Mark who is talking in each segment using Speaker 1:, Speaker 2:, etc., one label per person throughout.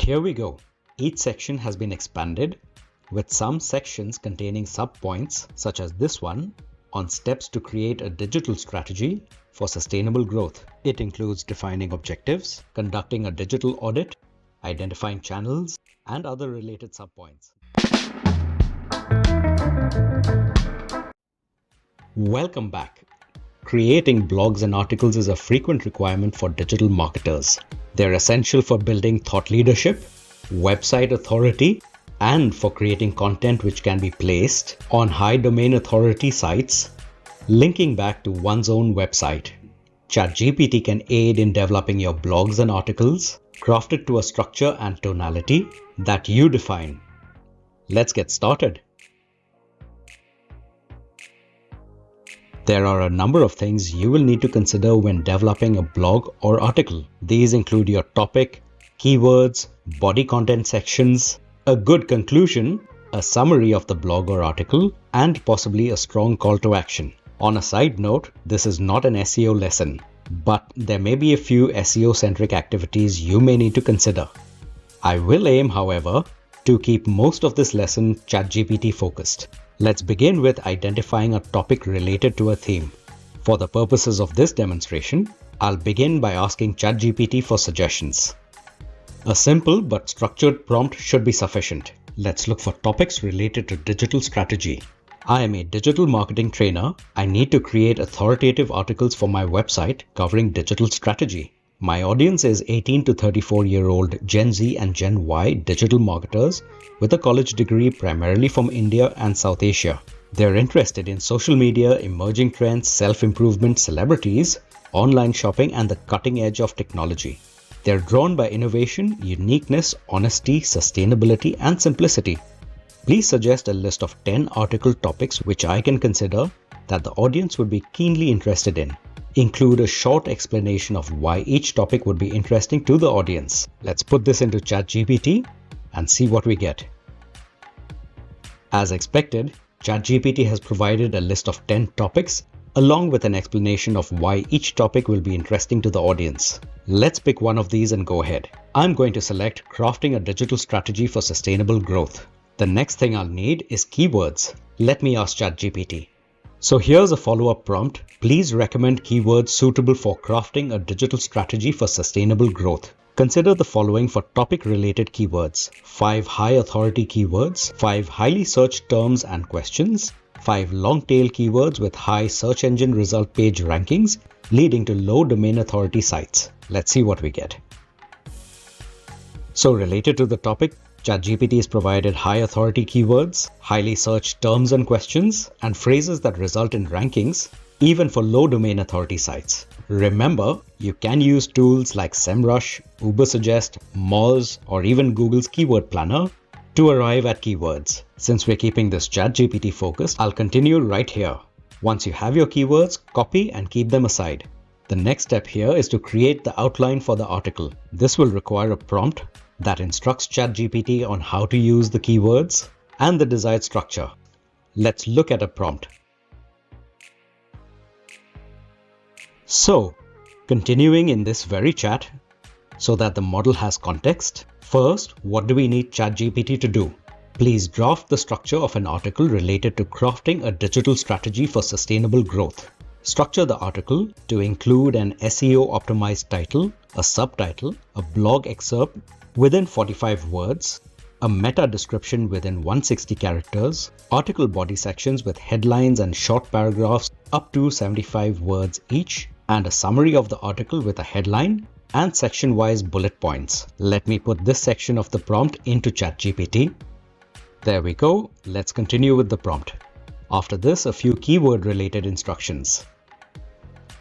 Speaker 1: here we go. Each section has been expanded, with some sections containing subpoints, such as this one, on steps to create a digital strategy for sustainable growth. It includes defining objectives, conducting a digital audit, identifying channels, and other related subpoints. Welcome back. Creating blogs and articles is a frequent requirement for digital marketers. They're essential for building thought leadership, website authority, and for creating content which can be placed on high domain authority sites, linking back to one's own website. ChatGPT can aid in developing your blogs and articles, crafted to a structure and tonality that you define. Let's get started. There are a number of things you will need to consider when developing a blog or article. These include your topic, keywords, body content sections, a good conclusion, a summary of the blog or article, and possibly a strong call to action. On a side note, this is not an SEO lesson, but there may be a few SEO-centric activities you may need to consider. I will aim, however, to keep most of this lesson ChatGPT focused. Let's begin with identifying a topic related to a theme. For the purposes of this demonstration, I'll begin by asking ChatGPT for suggestions. A simple but structured prompt should be sufficient. Let's look for topics related to digital strategy. I am a digital marketing trainer. I need to create authoritative articles for my website covering digital strategy. My audience is 18 to 34-year-old Gen Z and Gen Y digital marketers with a college degree primarily from India and South Asia. They're interested in social media, emerging trends, self-improvement, celebrities, online shopping, and the cutting edge of technology. They're drawn by innovation, uniqueness, honesty, sustainability, and simplicity. Please suggest a list of 10 article topics which I can consider that the audience would be keenly interested in. Include a short explanation of why each topic would be interesting to the audience. Let's put this into ChatGPT and see what we get. As expected, ChatGPT has provided a list of 10 topics along with an explanation of why each topic will be interesting to the audience. Let's pick one of these and go ahead. I'm going to select crafting a digital strategy for sustainable growth. The next thing I'll need is keywords. Let me ask ChatGPT. So here's a follow-up prompt. Please recommend keywords suitable for crafting a digital strategy for sustainable growth. Consider the following for topic-related keywords: 5 high-authority keywords, 5 highly searched terms and questions, 5 long-tail keywords with high search engine result page rankings leading to low domain authority sites. Let's see what we get. So related to the topic, ChatGPT has provided high authority keywords, highly searched terms and questions, and phrases that result in rankings, even for low domain authority sites. Remember, you can use tools like SEMrush, Ubersuggest, Moz, or even Google's Keyword Planner to arrive at keywords. Since we're keeping this ChatGPT focused, I'll continue right here. Once you have your keywords, copy and keep them aside. The next step here is to create the outline for the article. This will require a prompt that instructs ChatGPT on how to use the keywords and the desired structure. Let's look at a prompt. So, continuing in this very chat, so that the model has context, first, what do we need ChatGPT to do? Please draft the structure of an article related to crafting a digital strategy for sustainable growth. Structure the article to include an SEO-optimized title, a subtitle, a blog excerpt within 45 words, a meta description within 160 characters, article body sections with headlines and short paragraphs up to 75 words each, and a summary of the article with a headline and section-wise bullet points. Let me put this section of the prompt into ChatGPT. There we go. Let's continue with the prompt. After this, a few keyword-related instructions.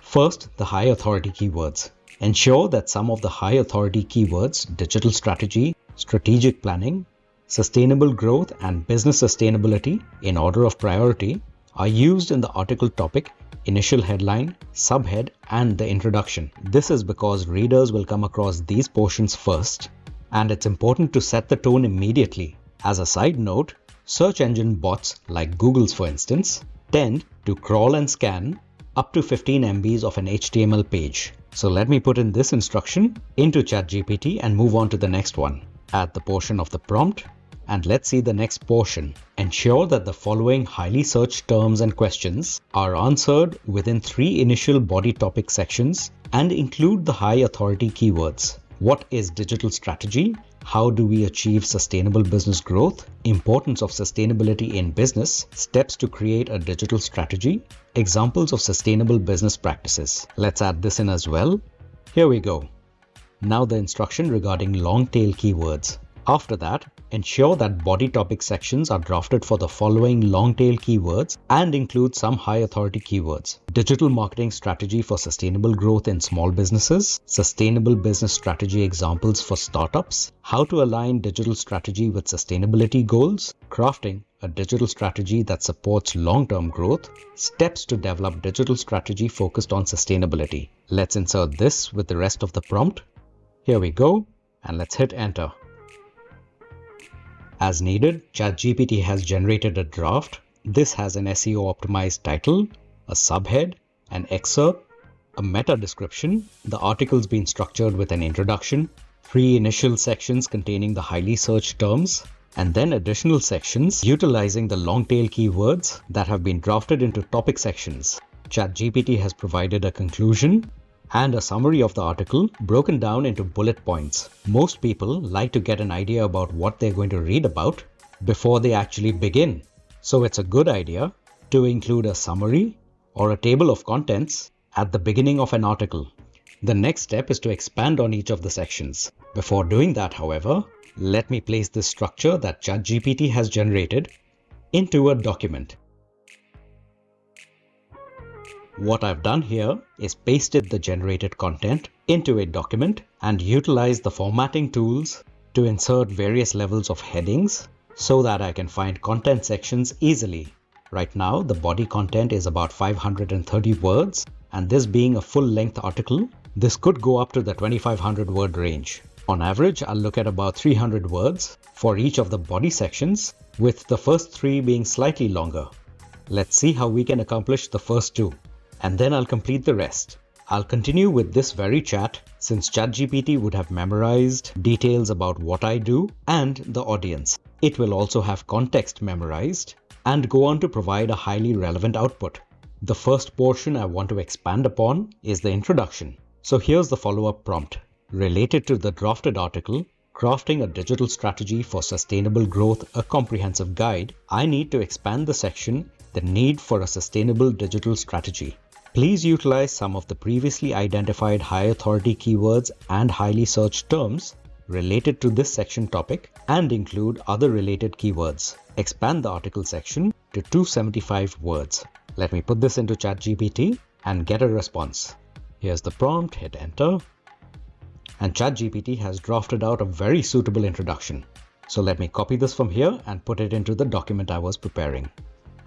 Speaker 1: First, the high authority keywords. Ensure that some of the high authority keywords, digital strategy, strategic planning, sustainable growth, and business sustainability in order of priority are used in the article topic, initial headline, subhead, and the introduction. This is because readers will come across these portions first, and it's important to set the tone immediately. As a side note, search engine bots like Google's for instance, tend to crawl and scan up to 15 MBs of an HTML page. So let me put in this instruction into ChatGPT and move on to the next one. Add the portion of the prompt, and let's see the next portion. Ensure that the following highly searched terms and questions are answered within 3 initial body topic sections and include the high authority keywords. What is digital strategy? How do we achieve sustainable business growth? Importance of sustainability in business. Steps to create a digital strategy. Examples of sustainable business practices. Let's add this in as well. Here we go. Now the instruction regarding long tail keywords. After that, ensure that body topic sections are drafted for the following long tail keywords and include some high authority keywords. Digital marketing strategy for sustainable growth in small businesses, sustainable business strategy examples for startups, how to align digital strategy with sustainability goals, crafting a digital strategy that supports long-term growth, steps to develop digital strategy focused on sustainability. Let's insert this with the rest of the prompt. Here we go, and let's hit enter. As needed, ChatGPT has generated a draft. This has an SEO-optimized title, a subhead, an excerpt, a meta description. The article's been structured with an introduction, 3 initial sections containing the highly searched terms, and then additional sections utilizing the long tail keywords that have been drafted into topic sections. ChatGPT has provided a conclusion and a summary of the article broken down into bullet points. Most people like to get an idea about what they're going to read about before they actually begin. So it's a good idea to include a summary or a table of contents at the beginning of an article. The next step is to expand on each of the sections. Before doing that, however, let me place this structure that ChatGPT has generated into a document. What I've done here is pasted the generated content into a document and utilized the formatting tools to insert various levels of headings so that I can find content sections easily. Right now, the body content is about 530 words, and this being a full-length article, this could go up to the 2500 word range. On average, I'll look at about 300 words for each of the body sections, with the first 3 being slightly longer. Let's see how we can accomplish the first 2. And then I'll complete the rest. I'll continue with this very chat since ChatGPT would have memorized details about what I do and the audience. It will also have context memorized and go on to provide a highly relevant output. The first portion I want to expand upon is the introduction. So here's the follow-up prompt. Related to the drafted article, Crafting a Digital Strategy for Sustainable Growth, a Comprehensive Guide, I need to expand the section, The Need for a Sustainable Digital Strategy. Please utilize some of the previously identified high authority keywords and highly searched terms related to this section topic and include other related keywords. Expand the article section to 275 words. Let me put this into ChatGPT and get a response. Here's the prompt, hit enter. And ChatGPT has drafted out a very suitable introduction. So let me copy this from here and put it into the document I was preparing.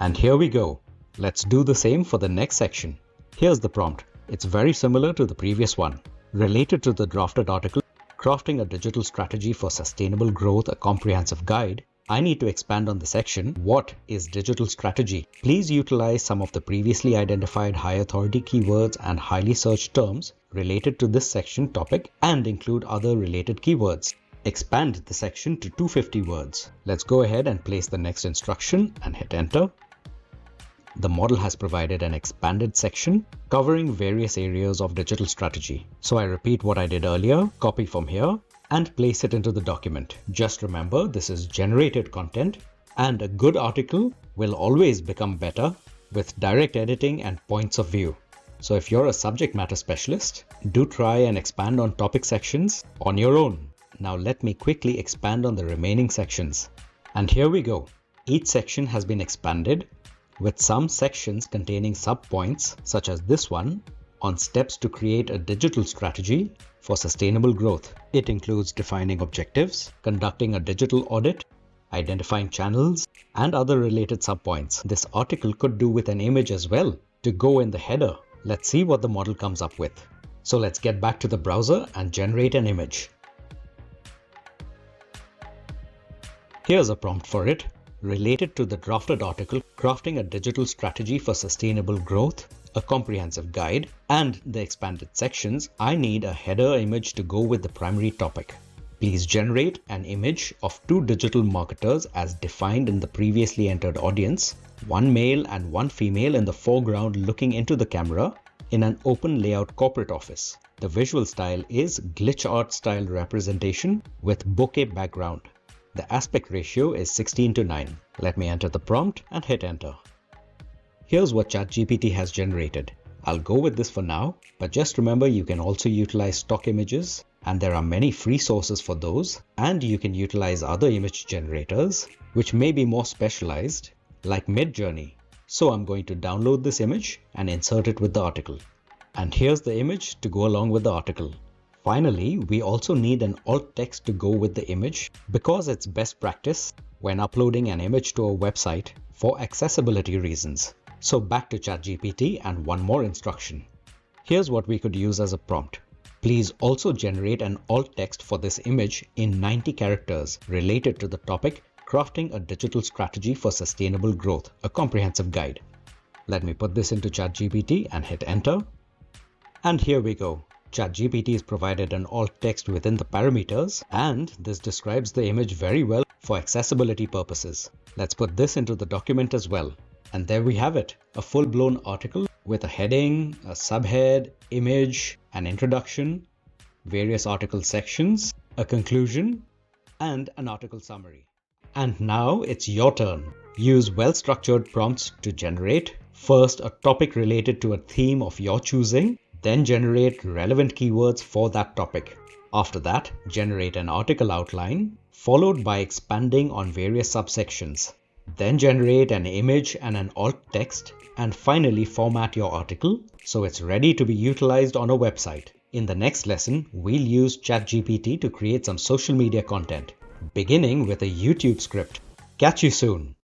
Speaker 1: And here we go. Let's do the same for the next section. Here's the prompt. It's very similar to the previous one. Related to the drafted article, Crafting a Digital Strategy for Sustainable Growth, a Comprehensive Guide, I need to expand on the section, What is Digital Strategy? Please utilize some of the previously identified high authority keywords and highly searched terms related to this section topic and include other related keywords. Expand the section to 250 words. Let's go ahead and place the next instruction and hit enter. The model has provided an expanded section covering various areas of digital strategy. So I repeat what I did earlier, copy from here and place it into the document. Just remember, this is generated content and a good article will always become better with direct editing and points of view. So if you're a subject matter specialist, do try and expand on topic sections on your own. Now let me quickly expand on the remaining sections. And here we go. Each section has been expanded with some sections containing sub-points such as this one on steps to create a digital strategy for sustainable growth. It includes defining objectives, conducting a digital audit, identifying channels, and other related sub-points. This article could do with an image as well to go in the header. Let's see what the model comes up with. So let's get back to the browser and generate an image. Here's a prompt for it. Related to the drafted article, Crafting a Digital Strategy for Sustainable Growth, a Comprehensive Guide, and the expanded sections, I need a header image to go with the primary topic. Please generate an image of two digital marketers as defined in the previously entered audience, one male and one female in the foreground looking into the camera in an open layout corporate office. The visual style is glitch art style representation with bokeh background. The aspect ratio is 16:9. Let me enter the prompt and hit enter. Here's what ChatGPT has generated. I'll go with this for now, but just remember you can also utilize stock images, and there are many free sources for those, and you can utilize other image generators which may be more specialized, like Midjourney. So I'm going to download this image and insert it with the article. And here's the image to go along with the article. Finally, we also need an alt text to go with the image because it's best practice when uploading an image to a website for accessibility reasons. So back to ChatGPT and one more instruction. Here's what we could use as a prompt. Please also generate an alt text for this image in 90 characters related to the topic Crafting a Digital Strategy for Sustainable Growth, a comprehensive guide. Let me put this into ChatGPT and hit enter. And here we go. ChatGPT has provided an alt text within the parameters, and this describes the image very well for accessibility purposes. Let's put this into the document as well. And there we have it, a full-blown article with a heading, a subhead, image, an introduction, various article sections, a conclusion, and an article summary. And now it's your turn. Use well-structured prompts to generate first a topic related to a theme of your choosing, then generate relevant keywords for that topic. After that, generate an article outline, followed by expanding on various subsections. Then generate an image and an alt text, and finally format your article so it's ready to be utilized on a website. In the next lesson, we'll use ChatGPT to create some social media content, beginning with a YouTube script. Catch you soon!